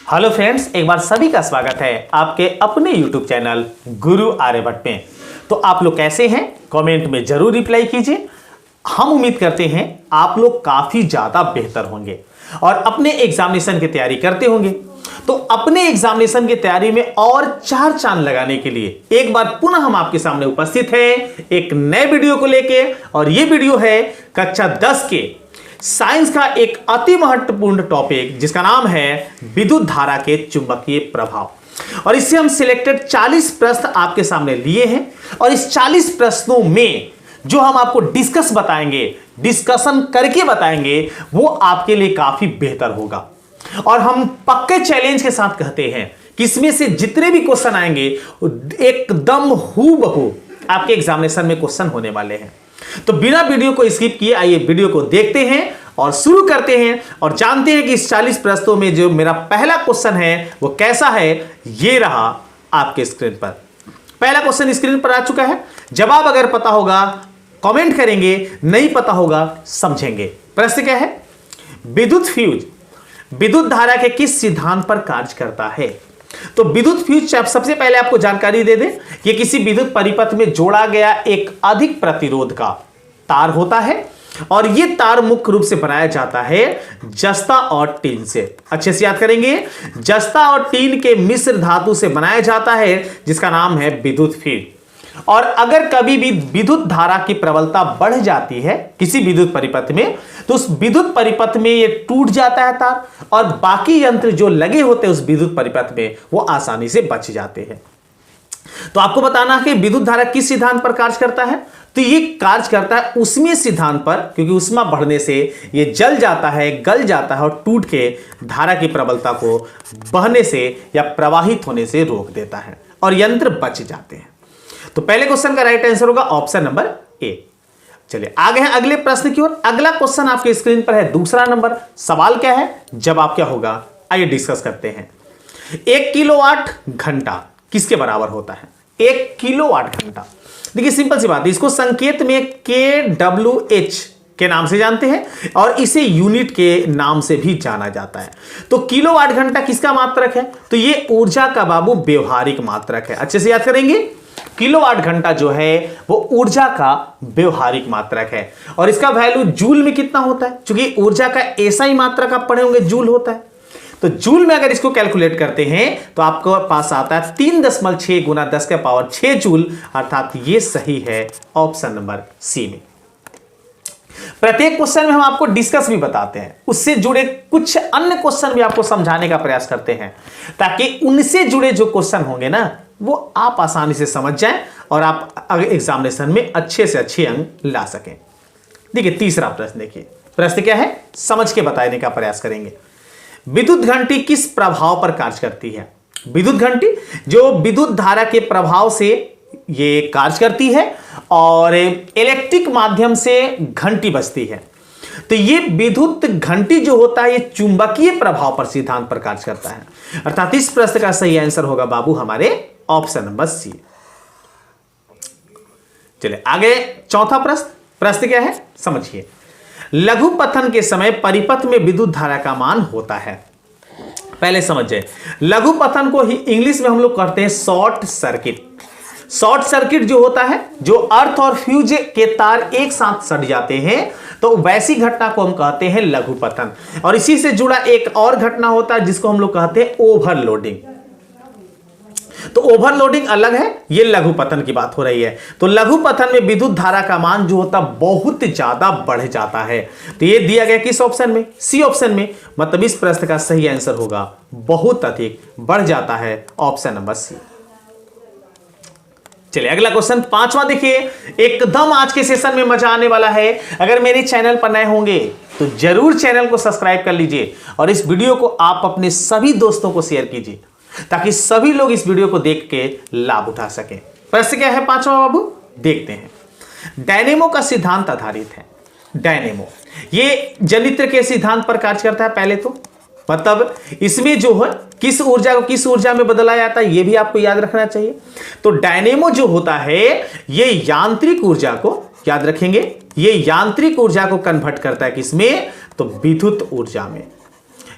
Hello friends, एक बार सभी का स्वागत है आपके अपने YouTube चैनल गुरु आर्यभट्ट में। तो आप लोग कैसे हैं? कमेंट में जरूर रिप्लाई कीजिए। हम उम्मीद करते हैं आप लोग काफी ज्यादा बेहतर होंगे और अपने एग्जामिनेशन की तैयारी करते होंगे। तो अपने एग्जामिनेशन की तैयारी में और चार चांद लगाने के लिए एक बार पुनः हम आपके सामने उपस्थित हैं एक नए वीडियो को लेके। और यह वीडियो है कक्षा 10 के साइंस का एक अति महत्वपूर्ण टॉपिक जिसका नाम है विद्युत धारा के चुंबकीय प्रभाव। और इससे हम सिलेक्टेड 40 प्रश्न आपके सामने लिए हैं और इस 40 प्रश्नों में जो हम आपको डिस्कशन करके बताएंगे वो आपके लिए काफी बेहतर होगा। और हम पक्के चैलेंज के साथ कहते हैं कि इसमें से जितने भी क्वेश्चन आएंगे एकदम हूबहू आपके एग्जामिनेशन में क्वेश्चन होने वाले हैं। तो बिना वीडियो को स्किप किए आइए वीडियो को देखते हैं और शुरू करते हैं और जानते हैं कि इस 40 प्रश्नों में जो मेरा पहला क्वेश्चन है वो कैसा है। ये रहा आपके स्क्रीन पर। पहला क्वेश्चन स्क्रीन पर आ चुका है। जवाब अगर पता होगा कमेंट करेंगे, नहीं पता होगा समझेंगे। प्रश्न क्या है? विद्युत फ्यूज विद्युत धारा के किस सिद्धांत पर कार्य करता है? तो विद्युत फ्यूज सबसे पहले आपको जानकारी दे दें कि किसी विद्युत परिपथ में जोड़ा गया एक अधिक प्रतिरोध का तार होता है और यह तार मुख्य रूप से बनाया जाता है जस्ता और टीन से। अच्छे से याद करेंगे, जस्ता और टीन के मिश्र धातु से बनाया जाता है जिसका नाम है विद्युत फ्यूज। और अगर कभी भी विद्युत धारा की प्रबलता बढ़ जाती है किसी विद्युत परिपथ में तो उस विद्युत परिपथ में ये टूट जाता है तार और बाकी यंत्र जो लगे होते हैं उस विद्युत परिपथ में वो आसानी से बच जाते हैं। तो आपको बताना है कि विद्युत धारा किस सिद्धांत पर कार्य करता है। तो ये कार्य करता है ऊष्मीय सिद्धांत पर, क्योंकि ऊष्मा बढ़ने से ये जल जाता है, गल जाता है और टूट के धारा की प्रबलता को बहने से या प्रवाहित होने से रोक देता है और यंत्र बच जाते हैं। तो पहले क्वेश्चन का राइट आंसर होगा ऑप्शन नंबर ए। चलिए आगे हैं अगले प्रश्न की ओर। अगला क्वेश्चन आपके स्क्रीन पर है दूसरा नंबर। सवाल क्या है, जवाब क्या होगा, आइए डिस्कस करते हैं। 1 किलोवाट घंटा किसके बराबर होता है? 1 किलोवाट घंटा। देखिए सिंपल सी बात है, इसको संकेत में kWh के नाम से जानते हैं और इसे यूनिट के नाम से भी जाना जाता है। तो किलोवाट घंटा किसका मात्रक है? तो ये ऊर्जा का बाबू व्यवहारिक मात्रक है। अच्छे से याद करेंगे, किलोवाट घंटा जो है वो ऊर्जा का व्यवहारिक मात्रक है और इसका वैल्यू जूल में कितना होता है? क्योंकि ऊर्जा का ऐसा ही मात्रक आप पढ़े होंगे जूल होता है। तो जूल में अगर इसको कैलकुलेट करते हैं तो आपको पास आता है 3.6 गुना 10 के पावर 6 जूल, अर्थात ये सही है ऑप्शन नंबर सी में। प्रत्येक क्वेश्चन में हम आपको डिस्कस भी बताते हैं, उससे जुड़े कुछ अन्य क्वेश्चन भी आपको समझाने का प्रयास करते हैं ताकि उनसे जुड़े जो क्वेश्चन होंगे ना वो आप आसानी से समझ जाएं और आप एग्जामिनेशन में अच्छे से अच्छे अंक ला सकें। देखिए तीसरा प्रश्न, देखिए प्रश्न क्या है, समझ के बताने का प्रयास करेंगे। विद्युत घंटी किस प्रभाव पर कार्य करती है? विद्युत घंटी जो विद्युत धारा के प्रभाव से ये कार्य करती है और इलेक्ट्रिक माध्यम से घंटी बजती है। तो ये विद्युत घंटी जो होता है ये चुंबकीय प्रभाव पर सिद्धांत पर कार्य करता है, अर्थात इस प्रश्न का सही आंसर होगा बाबू हमारे ऑप्शन नंबर सी। चलिए आगे चौथा प्रश्न क्या है समझिए। लघु पतन के समय परिपथ में विद्युत धारा का मान होता है। पहले समझिए, लघु पतन को ही इंग्लिश में हम लोग कहते हैं शॉर्ट सर्किट। शॉर्ट सर्किट जो होता है, जो अर्थ और फ्यूज के तार एक साथ सट जाते हैं तो वैसी घटना को हम कहते हैं लघु पतन। और इसी से जुड़ा एक और घटना होता है जिसको हम लोग कहते हैं ओवरलोडिंग। तो ओवरलोडिंग अलग है, ये लघु पतन की बात हो रही है। तो लघु पतन में विद्युत धारा का मान जो होता बहुत ज्यादा बढ़ जाता है। तो ये दिया गया किस ऑप्शन में? सी ऑप्शन में। मतलब इस प्रश्न का सही आंसर होगा बहुत अधिक बढ़ जाता है ऑप्शन नंबर सी। चलिए अगला क्वेश्चन पांचवा, देखिए एकदम आज के सेशन में मजा आने वाला है। अगर मेरे चैनल पर नए होंगे तो जरूर चैनल को सब्सक्राइब कर लीजिए और इस वीडियो को आप अपने सभी दोस्तों को शेयर कीजिए ताकि सभी लोग इस वीडियो को देख के लाभ उठा सके। प्रश्न क्या है पांचवा बाबू, देखते हैं। डायनेमो का सिद्धांत आधारित है। डायनेमो ये जनित्र के सिद्धांत पर कार्य करता है। पहले तो मतलब इसमें जो है किस ऊर्जा को किस ऊर्जा में बदला जाता है ये भी आपको याद रखना चाहिए। तो डायनेमो जो होता है ये यांत्रिक ऊर्जा को, याद रखेंगे, ये यांत्रिक ऊर्जा को कन्वर्ट करता है किसमें? तो विद्युत ऊर्जा में।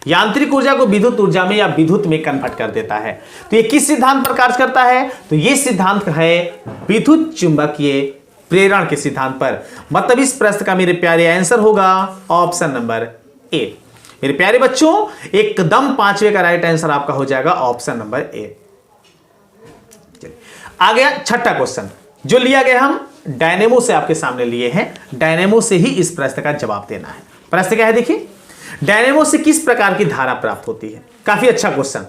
यांत्रिक ऊर्जा को विद्युत ऊर्जा में या विद्युत में कन्वर्ट कर देता है। तो ये किस सिद्धांत पर कार्य करता है? तो ये सिद्धांत है विद्युत चुंबकीय प्रेरण के सिद्धांत पर। मतलब इस प्रश्न का मेरे प्यारे आंसर होगा ऑप्शन नंबर ए। मेरे प्यारे बच्चों, एकदम 5वें का राइट आंसर आपका हो जाएगा ऑप्शन नंबर ए। आ गया छठा क्वेश्चन जो लिया गया, हम डायनेमो से आपके सामने लिए हैं। डायनेमो से ही इस प्रश्न का जवाब देना है। प्रश्न क्या है देखिए, डायनेमो से किस प्रकार की धारा प्राप्त होती है? काफी अच्छा क्वेश्चन।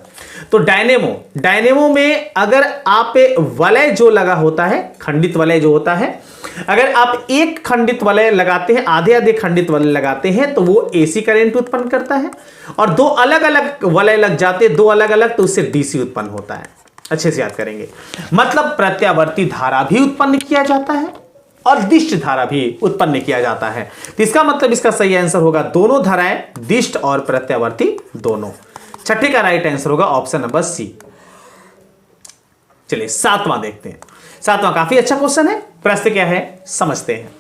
तो डायनेमो में अगर आप वलय जो लगा होता है, खंडित वलय जो होता है, अगर आप एक खंडित वलय लगाते हैं, आधे आधे खंडित वलय लगाते हैं, तो वो एसी करंट उत्पन्न करता है। और दो अलग अलग वलय लग जाते हैं, दो अलग अलग, तो उससे डीसी उत्पन्न होता है। अच्छे से याद करेंगे। मतलब प्रत्यावर्ती धारा भी उत्पन्न किया जाता है और दिष्ट धारा भी उत्पन्न किया जाता है। तो इसका मतलब इसका सही आंसर होगा दोनों धाराएं, दिष्ट और प्रत्यावर्ती दोनों। छठे का राइट आंसर होगा ऑप्शन नंबर सी। चलिए सातवां देखते हैं। सातवां काफी अच्छा क्वेश्चन है। प्रश्न क्या है समझते हैं।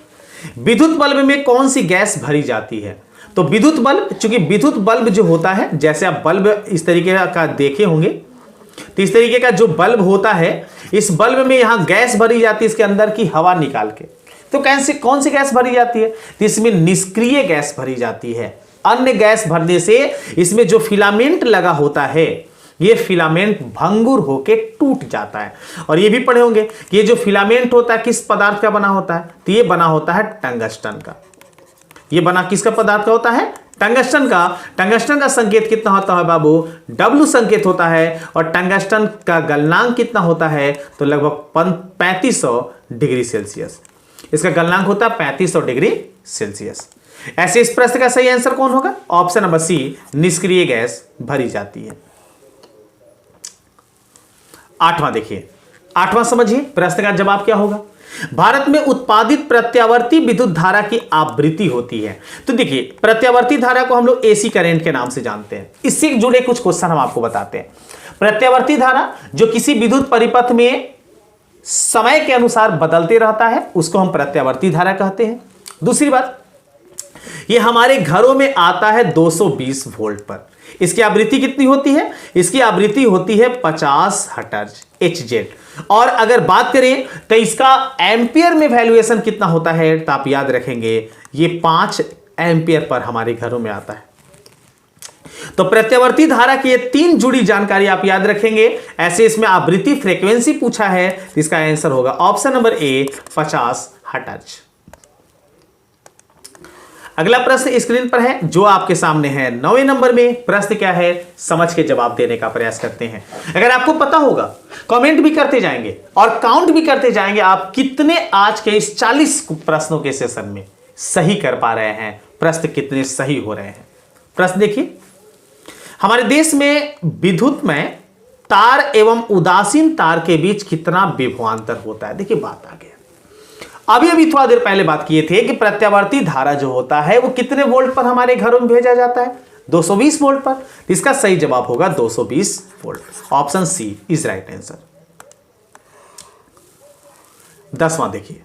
विद्युत बल्ब में कौन सी गैस भरी जाती है? तो विद्युत बल्ब, चूंकि विद्युत बल्ब जो होता है, जैसे आप बल्ब इस तरीके का देखे होंगे, तो इस तरीके का जो बल्ब होता है, इस बल्ब में यहां गैस भरी जाती है, इसके अंदर की हवा निकाल के। तो कौन सी गैस भरी जाती है? तो इसमें निष्क्रिय गैस भरी जाती है। अन्य गैस भरने से इसमें जो फिलामेंट लगा होता है, ये फिलामेंट भंगुर होके टूट जाता है। और ये भी पढ़े होंगे कि ये जो फिलामेंट होता है किस पदार्थ का बना होता है? तो ये बना होता है टंगस्टन का। ये बना किसका पदार्थ का होता है? टंगस्टन का। टंगस्टन का संकेत कितना होता है बाबू? W संकेत होता है। और टंगस्टन का गलनांक कितना होता है? तो लगभग 3500 डिग्री सेल्सियस। इसका गलनांक होता है 3500 डिग्री सेल्सियस। ऐसे इस प्रश्न का सही आंसर कौन होगा? ऑप्शन नंबर सी, निष्क्रिय गैस भरी जाती है। आठवां देखिए, आठवां समझिए प्रश्न का जवाब क्या होगा। भारत में उत्पादित प्रत्यावर्ती विद्युत धारा की आवृत्ति होती है। तो देखिए, प्रत्यावर्ती धारा को हम लोग एसी करंट के नाम से जानते हैं। इससे जुड़े कुछ क्वेश्चन हम आपको बताते हैं। प्रत्यावर्ती धारा जो किसी विद्युत परिपथ में समय के अनुसार बदलते रहता है, उसको हम प्रत्यावर्ती धारा कहते हैं। दूसरी बात, ये हमारे घरों में आता है 220 वोल्ट पर। इसकी आवृत्ति कितनी होती है? इसकी आवृत्ति होती है 50 हर्ट्ज HZ। और अगर बात करें तो इसका एम्पियर में वैल्यूएशन कितना होता है, तो आप याद रखेंगे ये 5 एम्पियर पर हमारे घरों में आता है। तो प्रत्यावर्ती धारा की ये 3 जुड़ी जानकारी आप याद रखेंगे। ऐसे इसमें आवृत्ति फ्रीक्वेंसी पूछा है, तो इसका आंसर होगा ऑप्शन नंबर ए, 50 हर्ट्ज। अगला प्रश्न स्क्रीन पर है जो आपके सामने है। 9वें नंबर में प्रश्न क्या है, समझ के जवाब देने का प्रयास करते हैं। अगर आपको पता होगा कमेंट भी करते जाएंगे और काउंट भी करते जाएंगे आप कितने आज के इस 40 प्रश्नों के सेशन में सही कर पा रहे हैं, प्रश्न कितने सही हो रहे हैं। प्रश्न देखिए, हमारे देश में विद्युत में तार एवं उदासीन तार के बीच कितना विभवांतर होता है। देखिए बात आ गया, अभी थोड़ा देर पहले बात किए थे कि प्रत्यावर्ती धारा जो होता है वो कितने वोल्ट पर हमारे घरों में भेजा जाता है? 220 वोल्ट पर। इसका सही जवाब होगा 220 volt. Option C is right answer. 10वां देखिए,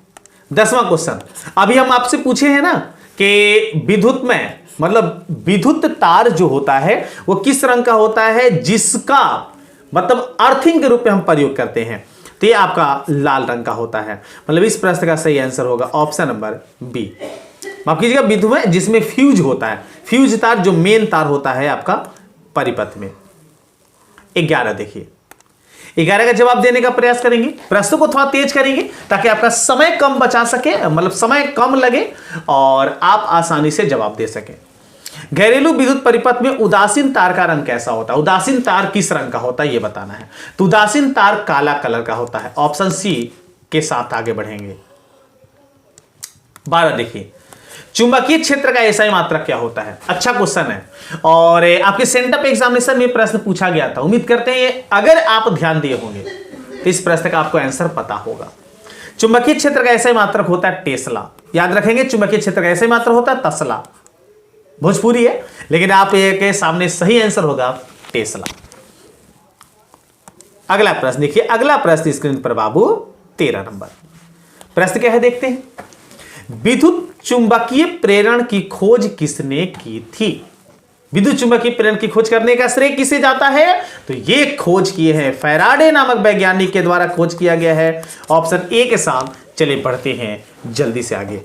10वां क्वेश्चन अभी हम आपसे पूछे हैं ना कि विद्युत में, मतलब विद्युत तार जो होता है वो किस रंग का होता है, जिसका मतलब अर्थिंग के रूप में हम प्रयोग करते हैं। तो ये आपका लाल रंग का होता है। मतलब इस प्रश्न का सही आंसर होगा ऑप्शन नंबर बी। माफ कीजिएगा, विद्युत में जिसमें फ्यूज होता है, फ्यूज तार जो मेन तार होता है आपका परिपथ में। 11 देखिए, 11 का जवाब देने का प्रयास करेंगे। प्रश्न को थोड़ा तेज करेंगे ताकि आपका समय कम बचा सके, मतलब समय कम लगे और आप आसानी से जवाब दे सकें। घरेलू विद्युत परिपथ में उदासीन तार का रंग कैसा होता है? उदासीन तार किस रंग का होता है ये बताना है। तो उदासीन तार काला कलर का होता है। ऑप्शन सी के साथ आगे बढ़ेंगे। 12 देखिए, चुंबकीय क्षेत्र का एसआई मात्रक क्या होता है? अच्छा क्वेश्चन है और आपके सेंटअप एग्जामिनेशन में प्रश्न पूछा गया था। उम्मीद करते हैं अगर आप ध्यान दिए होंगे तो इस प्रश्न का आपको आंसर पता होगा। चुंबकीय क्षेत्र का एसआई मात्रक होता है टेस्ला। याद रखेंगे, चुंबकीय क्षेत्र का एसआई मात्रक होता है तस्ला। भोजपुरी है लेकिन आप के सामने सही आंसर होगा टेस्ला। अगला प्रश्न देखिए, अगला प्रश्न स्क्रीन पर बाबू 13 नंबर प्रश्न क्या है देखते हैं। विद्युत चुंबकीय प्रेरण की खोज किसने की थी? विद्युत चुंबकीय प्रेरण की खोज करने का श्रेय किसे जाता है? तो ये खोज किए हैं फैराडे नामक वैज्ञानिक के द्वारा खोज किया गया है। ऑप्शन ए के साथ चले बढ़ते हैं जल्दी से आगे।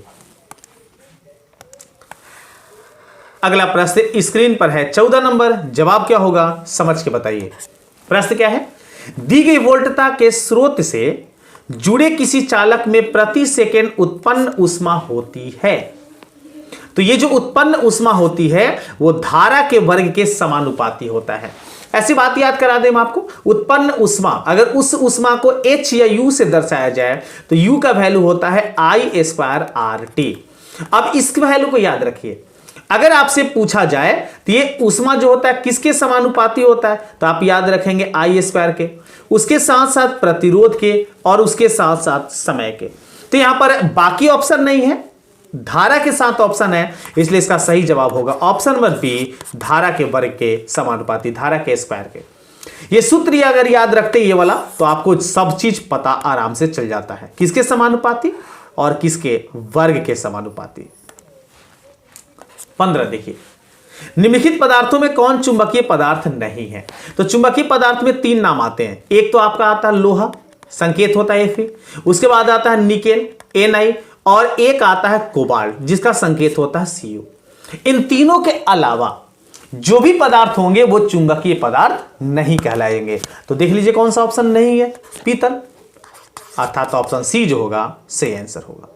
अगला प्रश्न स्क्रीन पर है 14 नंबर। जवाब क्या होगा समझ के बताइए। प्रश्न क्या है? दी गई वोल्टता के स्रोत से जुड़े किसी चालक में प्रति सेकंड उत्पन्न ऊष्मा होती है। तो ये जो उत्पन्न ऊष्मा होती है वो धारा के वर्ग के समानुपाती होता है। ऐसी बात याद करा दें हम आपको, उत्पन्न ऊष्मा, अगर उस ऊष्मा को H या U से दर्शाया जाए तो U का वैल्यू होता है I²RT। अब इस वैल्यू को याद रखिए। अगर आपसे पूछा जाए तो ये ऊष्मा जो होता है किसके समानुपाती होता है, तो आप याद रखेंगे I² के, उसके साथ साथ प्रतिरोध के और उसके साथ साथ समय के। तो यहां पर बाकी ऑप्शन नहीं है, धारा के साथ ऑप्शन है, इसलिए इसका सही जवाब होगा ऑप्शन नंबर बी, धारा के वर्ग के समानुपाती, धारा के स्क्वायर के। ये सूत्र अगर याद रखते ये वाला तो आपको सब चीज पता आराम से चल जाता है, किसके समानुपाती और किसके वर्ग के समानुपाती। 15 देखिए, निम्नलिखित पदार्थों में कौन चुंबकीय पदार्थ नहीं है? तो चुंबकीय पदार्थ में 3 नाम आते हैं। एक तो आपका आता है लोहा, संकेत होता है Fe, उसके बाद आता है निकेल Na, और एक आता है कोबाल्ट जिसका संकेत होता है Cu। इन तीनों के अलावा जो भी पदार्थ होंगे वो चुंबकीय पदार्थ नहीं कहलाएंगे। तो देख लीजिए कौन सा ऑप्शन नहीं है, पीतल, अर्थात ऑप्शन सी जो होगा सही आंसर होगा।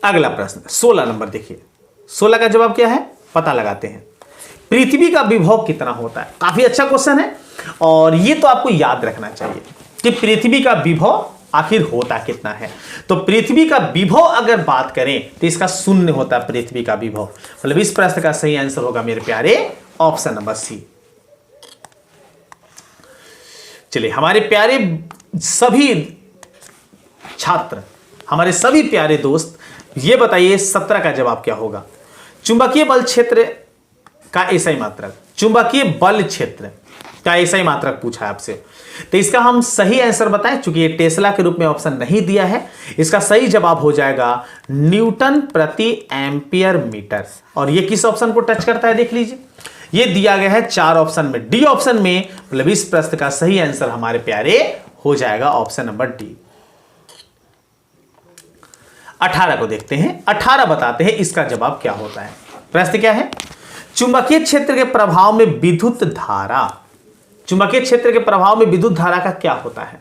अगला प्रश्न 16 नंबर देखिए। 16 का जवाब क्या है पता लगाते हैं। पृथ्वी का विभव कितना होता है? काफी अच्छा क्वेश्चन है और ये तो आपको याद रखना चाहिए कि पृथ्वी का विभव आखिर होता कितना है। तो पृथ्वी का विभव अगर बात करें तो इसका 0 होता है पृथ्वी का विभव। मतलब इस प्रश्न का सही आंसर होगा मेरे प्यारे ऑप्शन नंबर सी। चलिए हमारे प्यारे सभी छात्र, हमारे सभी प्यारे दोस्त, ये बताइए 17 का जवाब क्या होगा। चुंबकीय बल क्षेत्र का एसआई मात्रक, चुंबकीय बल क्षेत्र का एसआई मात्रक पूछा है आपसे, तो इसका हम सही आंसर बताएं। चूंकि ये टेस्ला के रूप में ऑप्शन नहीं दिया है, इसका सही जवाब हो जाएगा न्यूटन प्रति एम्पियर मीटर। और ये किस ऑप्शन को टच करता है देख लीजिए, ये दिया गया है 4 ऑप्शन में, डी ऑप्शन में। मतलब इस प्रश्न का सही आंसर हमारे प्यारे हो जाएगा ऑप्शन नंबर डी। 18 को देखते हैं, 18 बताते हैं इसका जवाब क्या होता है। प्रश्न क्या है? चुंबकीय क्षेत्र के प्रभाव में विद्युत धारा, चुंबकीय क्षेत्र के प्रभाव में विद्युत धारा का क्या होता है?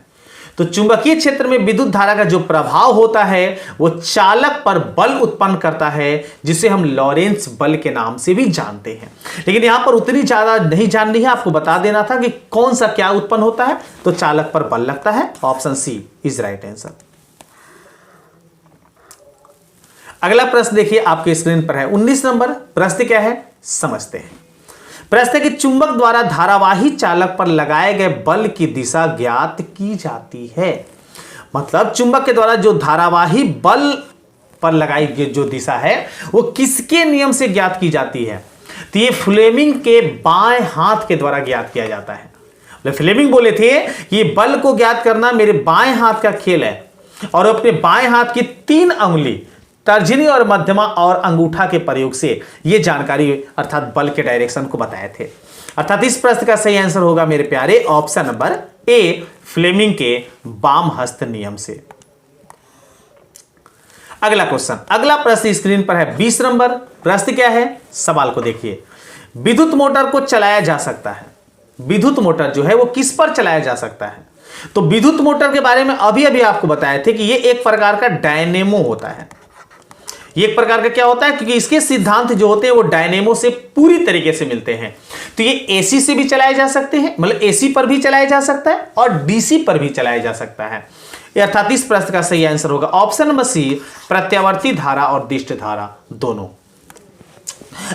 तो चुंबकीय क्षेत्र में विद्युत धारा का जो प्रभाव होता है वो चालक पर बल उत्पन्न करता है, जिसे हम लॉरेंस बल के नाम से भी जानते हैं। लेकिन यहां पर उतनी ज्यादा नहीं जाननी है, आपको बता देना था कि कौन सा क्या उत्पन्न होता है। तो चालक पर बल लगता है, option C is right answer. अगला प्रश्न देखिए आपके स्क्रीन पर है 19 नंबर। प्रश्न क्या है समझते हैं। प्रश्न है कि चुंबक द्वारा धारावाही चालक पर लगाए गए बल की दिशा ज्ञात की जाती है। मतलब चुंबक के द्वारा जो धारावाही बल पर लगाई गई जो दिशा है वो किसके नियम से ज्ञात की जाती है? तो ये फ्लेमिंग के बाएं हाथ के द्वारा ज्ञात किया जाता है। फ्लेमिंग बोले थे कि ये बल को ज्ञात करना मेरे बाएं हाथ का खेल है, और अपने बाएं हाथ की 3 अंगुली तर्जनी और मध्यमा और अंगूठा के प्रयोग से यह जानकारी अर्थात बल के डायरेक्शन को बताए थे। अर्थात इस प्रश्न का सही आंसर होगा मेरे प्यारे ऑप्शन नंबर ए, फ्लेमिंग के वाम हस्त नियम से। अगला क्वेश्चन, अगला प्रश्न स्क्रीन पर है 20 नंबर। प्रश्न क्या है सवाल को देखिए। विद्युत मोटर को चलाया जा सकता है, विद्युत मोटर जो है वो किस पर चलाया जा सकता है? तो विद्युत मोटर के बारे में अभी अभी आपको बताए थे कि ये एक प्रकार का डायनेमो होता है। ये एक प्रकार का क्या होता है, क्योंकि इसके सिद्धांत जो होते हैं वो डायनेमो से पूरी तरीके से मिलते हैं। तो ये एसी से भी चलाए जा सकते हैं, मतलब एसी पर भी चलाया जा सकता है और डीसी पर भी चलाया जा सकता है। अर्थात इस प्रश्न का सही आंसर होगा ऑप्शन नंबर सी, प्रत्यावर्ती धारा और दिष्ट धारा दोनों।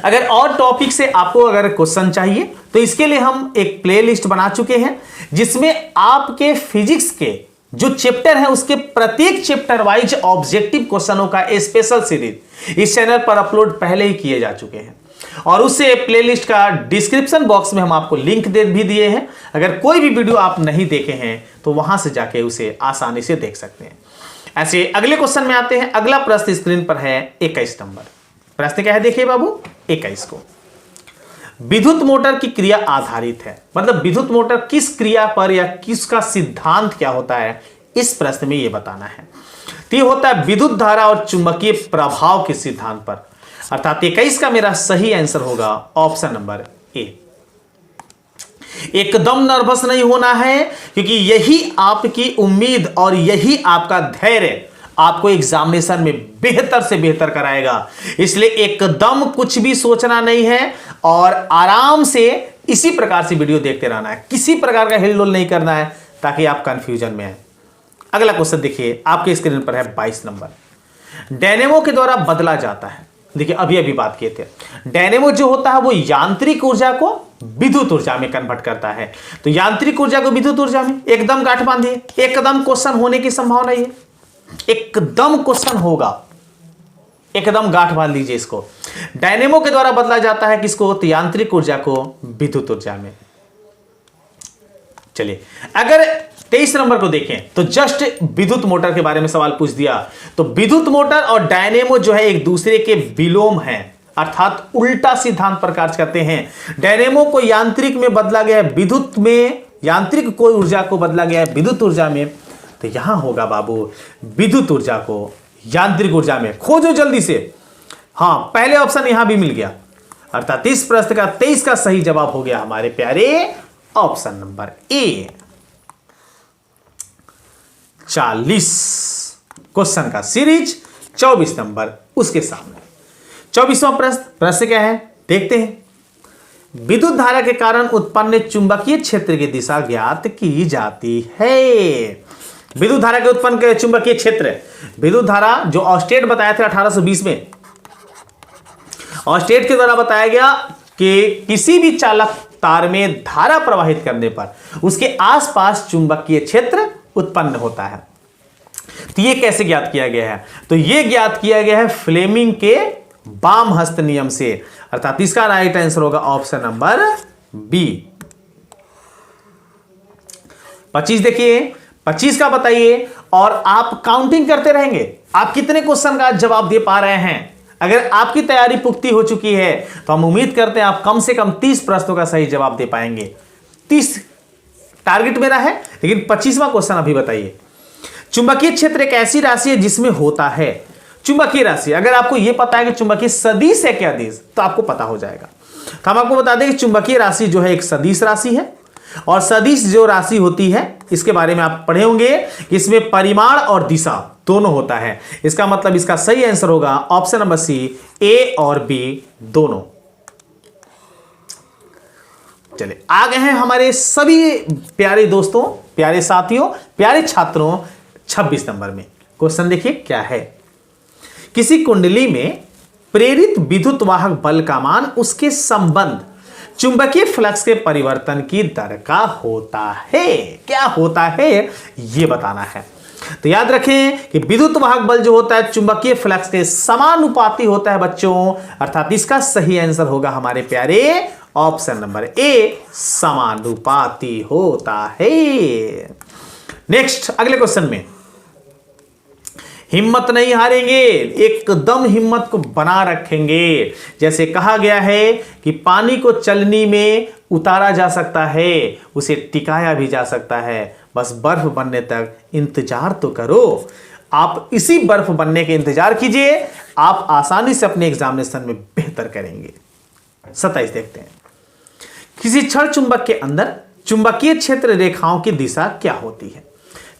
अगर और टॉपिक से आपको अगर क्वेश्चन चाहिए तो इसके लिए हम एक प्लेलिस्ट बना चुके हैं, जिसमें आपके फिजिक्स के जो चैप्टर है उसके प्रत्येक चैप्टर वाइज ऑब्जेक्टिव क्वेश्चनों का स्पेशल सीरीज इस चैनल पर अपलोड पहले ही किए जा चुके हैं, और उससे प्लेलिस्ट का डिस्क्रिप्शन बॉक्स में हम आपको लिंक दे भी दिए हैं। अगर कोई भी वीडियो आप नहीं देखे हैं तो वहां से जाके उसे आसानी से देख सकते हैं। ऐसे अगले क्वेश्चन में आते हैं। अगला प्रश्न स्क्रीन पर है 21 नंबर। प्रश्न क्या है देखिए बाबू 21 को। विद्युत मोटर की क्रिया आधारित है, मतलब विद्युत मोटर किस क्रिया पर या किसका सिद्धांत क्या होता है, इस प्रश्न में यह बताना है। तो ये होता है विद्युत धारा और चुंबकीय प्रभाव के सिद्धांत पर, अर्थात 21 का मेरा सही आंसर होगा ऑप्शन नंबर ए। एकदम नर्वस नहीं होना है, क्योंकि यही आपकी उम्मीद और यही आपका धैर्य आपको एग्जामिनेशन में बेहतर से बेहतर कराएगा। इसलिए एकदम कुछ भी सोचना नहीं है और आराम से इसी प्रकार से वीडियो देखते रहना है, किसी प्रकार का हिलडोल नहीं करना है ताकि आप कंफ्यूजन में आए। अगला क्वेश्चन देखिए, आपके स्क्रीन पर है 22 नंबर। डायनेमो के द्वारा बदला जाता है। देखिए अभी बात किए थे, डायनेमो जो होता है वो यांत्रिक ऊर्जा को विद्युत ऊर्जा में कन्वर्ट करता है। तो यांत्रिक ऊर्जा को विद्युत ऊर्जा में एकदम गांठ बांधिए, एकदम क्वेश्चन होने की संभावना है, एकदम क्वेश्चन होगा, एकदम गांठ बांध लीजिए इसको। डायनेमो के द्वारा बदला जाता है किसको, तो यांत्रिक ऊर्जा को विद्युत ऊर्जा में। चलिए अगर 23 नंबर को देखें तो जस्ट विद्युत मोटर के बारे में सवाल पूछ दिया। तो विद्युत मोटर और डायनेमो जो है एक दूसरे के विलोम हैं, अर्थात उल्टा सिद्धांत पर कार्य करते हैं। डायनेमो को यांत्रिक में बदला गया है विद्युत में, यांत्रिक कोई ऊर्जा को बदला गया है विद्युत ऊर्जा में। तो यहां होगा बाबू विद्युत ऊर्जा को यांत्रिक ऊर्जा में। खोजो जल्दी से। हां पहले ऑप्शन यहां भी मिल गया, अर्थात इस प्रश्न का 23 का सही जवाब हो गया हमारे प्यारे ऑप्शन नंबर ए। 40 क्वेश्चन का सीरीज 24 नंबर उसके सामने। 24वां प्रश्न क्या है देखते हैं। विद्युत धारा के कारण उत्पन्न चुंबकीय क्षेत्र की दिशा ज्ञात की जाती है। विद्युत धारा के उत्पन्न के चुंबकीय क्षेत्र, विद्युत धारा जो ऑस्टेट बताया था 1820 में, ऑस्टेट के द्वारा बताया गया कि किसी भी चालक तार में धारा प्रवाहित करने पर उसके आसपास चुंबकीय क्षेत्र उत्पन्न होता है। तो ये कैसे ज्ञात किया गया है, तो ये ज्ञात किया गया है फ्लेमिंग के वाम हस्त नियम से, अर्थात इसका राइट आंसर होगा ऑप्शन नंबर बी। 25 देखिए, 25 का बताइए और आप काउंटिंग करते रहेंगे आप कितने क्वेश्चन का जवाब दे पा रहे हैं। अगर आपकी तैयारी पुख्ती हो चुकी है तो हम उम्मीद करते हैं आप कम से कम 30 प्रश्नों का सही जवाब दे पाएंगे। 30 टारगेट मेरा है, लेकिन 25वां क्वेश्चन अभी बताइए। चुंबकीय क्षेत्र एक ऐसी राशि है जिसमें होता है, चुंबकीय राशि, अगर आपको यह पता है कि चुंबकीय सदिश है क्या अदिश, तो आपको पता हो जाएगा। तो हम आपको बता दें कि चुंबकीय राशि जो है एक सदिश राशि है, और सदिश जो राशि होती है इसके बारे में आप पढ़े होंगे कि इसमें परिमाण और दिशा दोनों होता है। इसका मतलब इसका सही आंसर होगा ऑप्शन नंबर सी, ए और बी दोनों। चलिए आ गए हैं हमारे सभी प्यारे दोस्तों, प्यारे साथियों, प्यारे छात्रों 26 नंबर में। क्वेश्चन देखिए क्या है। किसी कुंडली में प्रेरित विद्युत वाहक बल का मान उसके संबंध चुंबकीय फ्लक्स के परिवर्तन की दर का होता है। क्या होता है यह बताना है। तो याद रखें कि विद्युत वाहक बल जो होता है चुंबकीय फ्लक्स के समानुपाती होता है बच्चों, अर्थात इसका सही आंसर होगा हमारे प्यारे ऑप्शन नंबर ए, समानुपाती होता है। नेक्स्ट अगले क्वेश्चन में, हिम्मत नहीं हारेंगे, एकदम हिम्मत को बना रखेंगे। जैसे कहा गया है कि पानी को चलनी में उतारा जा सकता है, उसे टिकाया भी जा सकता है, बस बर्फ बनने तक इंतजार तो करो। आप इसी बर्फ बनने के इंतजार कीजिए, आप आसानी से अपने एग्जामिनेशन में बेहतर करेंगे। 27 देखते हैं। किसी क्षण चुंबक के अंदर चुंबकीय क्षेत्र रेखाओं की दिशा क्या होती है।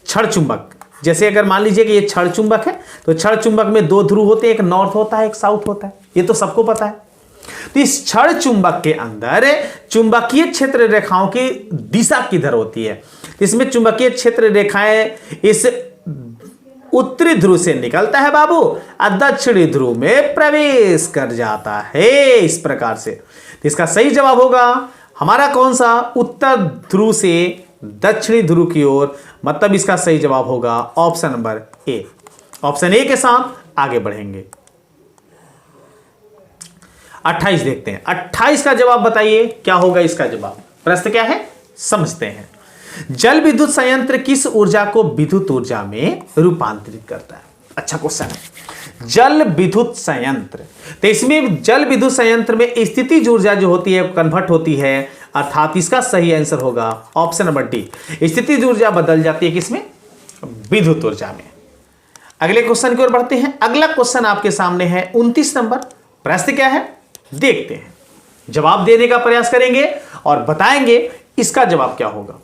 क्षण चुंबक, जैसे अगर मान लीजिए कि ये क्षण चुंबक है, तो क्षण चुंबक में दो ध्रुव होते हैं, एक नॉर्थ होता है एक साउथ होता है, ये तो सबको पता है। तो इस क्षण चुंबक के अंदर चुंबकीय क्षेत्र रेखाओं की दिशा किधर होती है। इसमें चुंबकीय क्षेत्र रेखाएं इस उत्तरी ध्रुव से निकलता है बाबू, और दक्षिणी ध्रुव में प्रवेश कर जाता है इस प्रकार से। तो इसका सही जवाब होगा हमारा कौन सा, उत्तर ध्रुव से दक्षिणी ध्रुव की ओर, मतलब इसका सही जवाब होगा option number A. Option A के साथ आगे बढ़ेंगे। 28 देखते हैं। 28 का जवाब बताइए क्या होगा इसका जवाब। प्रश्न क्या है समझते हैं। जल विद्युत संयंत्र किस ऊर्जा को विद्युत ऊर्जा में रूपांतरित करता है। अच्छा क्वेश्चन है। जल विद्युत संयंत्र। तो इसमें जल विद्युत संयंत्र में स्थितिज ऊर्जा जो होती है कन्वर्ट होती है, अर्थात इसका सही आंसर होगा ऑप्शन नंबर डी। स्थितिज ऊर्जा बदल जाती है किसमें? विद्युत ऊर्जा में। अगले क्वेश्चन की ओर बढ़ते हैं। अगला क्वेश्चन आपके सामने है 29 नंबर। प्रश्न क्या है देखते हैं, जवाब देने का प्रयास करेंगे और बताएंगे इसका जवाब क्या होगा।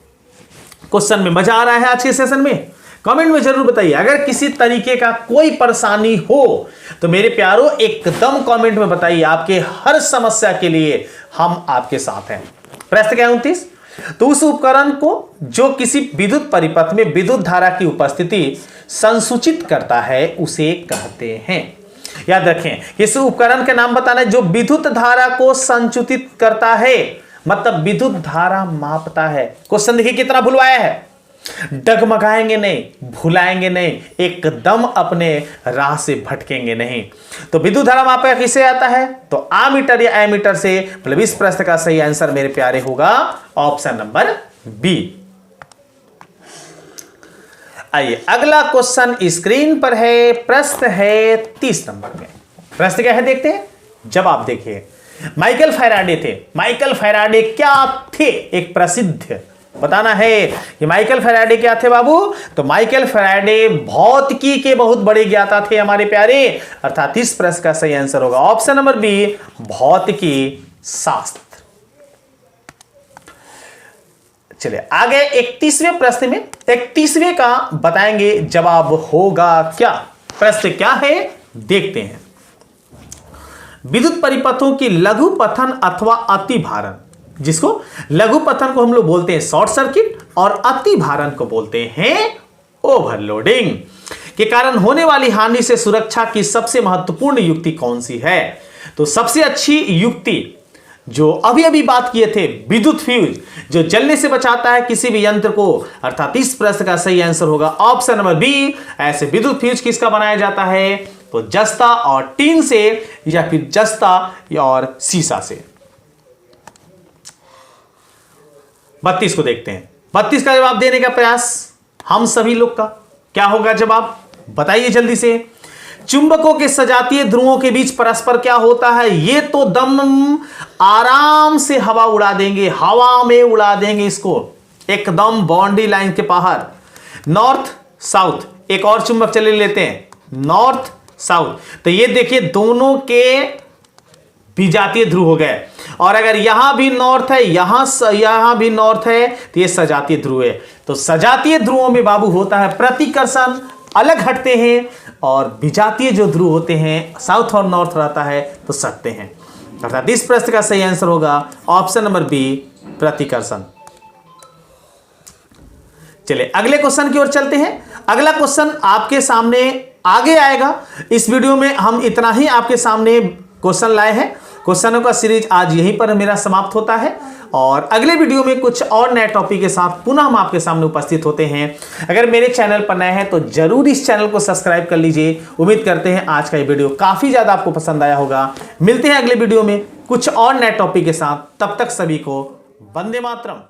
क्वेश्चन में मजा आ रहा है आज के सेशन में? कमेंट में जरूर बताइए। अगर किसी तरीके का कोई परेशानी हो तो मेरे प्यारों एकदम कमेंट में बताइए, आपके हर समस्या के लिए हम आपके साथ हैं। प्रश्न क्या है 29? तो उस उपकरण को जो किसी विद्युत परिपथ में विद्युत धारा की उपस्थिति संसूचित करता है उसे कहते हैं। याद रखें, इस उपकरण के नाम बताना है जो विद्युत धारा को संसूचित करता है, मतलब विद्युत धारा मापता है। क्वेश्चन देखिए कितना भुलवाया है। डगमगाएंगे नहीं, भुलाएंगे नहीं, एकदम अपने राह से भटकेंगे नहीं। तो विद्युत धारा मापा किससे आता है? तो आमीटर या एमीटर से। मतलब इस प्रश्न का सही आंसर मेरे प्यारे होगा ऑप्शन नंबर बी। आइए अगला क्वेश्चन स्क्रीन पर है। प्रश्न है 30 नंबर में। प्रश्न क्या है देखते हैं, जवाब देखिए। माइकल फैराडे थे। माइकल फैराडे क्या थे? एक प्रसिद्ध, बताना है कि माइकल फैराडे क्या थे बाबू? तो माइकल फैराडे भौतिकी के बहुत बड़े ज्ञाता थे हमारे प्यारे, अर्थात इस प्रश्न का सही आंसर होगा ऑप्शन नंबर बी, भौतिकी शास्त्र। चलिए आगे 31वें प्रश्न में, 31वें का बताएंगे जवाब होगा क्या। प्रश्न क्या है देखते हैं। विद्युत परिपथों की लघु पथन अथवा अति भारण, जिसको लघु पथन को हम लोग बोलते हैं शॉर्ट सर्किट और अति भारण को बोलते हैं ओवरलोडिंग, के कारण होने वाली हानि से सुरक्षा की सबसे महत्वपूर्ण युक्ति कौन सी है? तो सबसे अच्छी युक्ति जो अभी अभी बात किए थे, विद्युत फ्यूज, जो जलने से बचाता है किसी भी यंत्र को, अर्थात इस प्रश्न का सही आंसर होगा ऑप्शन नंबर बी। ऐसे विद्युत फ्यूज किसका बनाया जाता है? तो जस्ता और टीन से, या फिर जस्ता और सीसा से। 32 को देखते हैं। 32 का जवाब देने का प्रयास हम सभी लोग का, क्या होगा जवाब बताइए जल्दी से। चुंबकों के सजातीय ध्रुवों के बीच परस्पर क्या होता है? ये तो दम आराम से हवा उड़ा देंगे, हवा में उड़ा देंगे इसको, एकदम बाउंड्री लाइन के बाहर। नॉर्थ साउथ, एक और चुंबक चले लेते हैं, नॉर्थ साउथ। तो ये देखिए दोनों के विजातीय ध्रुव हो गए, और अगर यहां भी नॉर्थ है, यहां भी नॉर्थ है, तो ये सजातीय ध्रुव है। तो सजातीय ध्रुवों में बाबू होता है प्रतिकर्षण, अलग हटते हैं, और विजातीय जो ध्रुव होते हैं साउथ और नॉर्थ रहता है तो सटते हैं। अर्थात इस प्रश्न का सही आंसर होगा ऑप्शन नंबर बी, प्रतिकर्षण। चलिए अगले क्वेश्चन की ओर चलते हैं। अगला क्वेश्चन आपके सामने आगे आएगा। इस वीडियो में हम इतना ही आपके सामने क्वेश्चन लाए हैं। क्वेश्चनों का सीरीज आज यहीं पर मेरा समाप्त होता है, और अगले वीडियो में कुछ और नए टॉपिक के साथ पुनः हम आपके सामने उपस्थित होते हैं। अगर मेरे चैनल पर नए हैं तो जरूर इस चैनल को सब्सक्राइब कर लीजिए। उम्मीद करते हैं आज का ये वीडियो काफी ज्यादा आपको पसंद आया होगा। मिलते हैं अगले वीडियो में कुछ और नए टॉपिक के साथ, तब तक सभी को वंदे मातरम।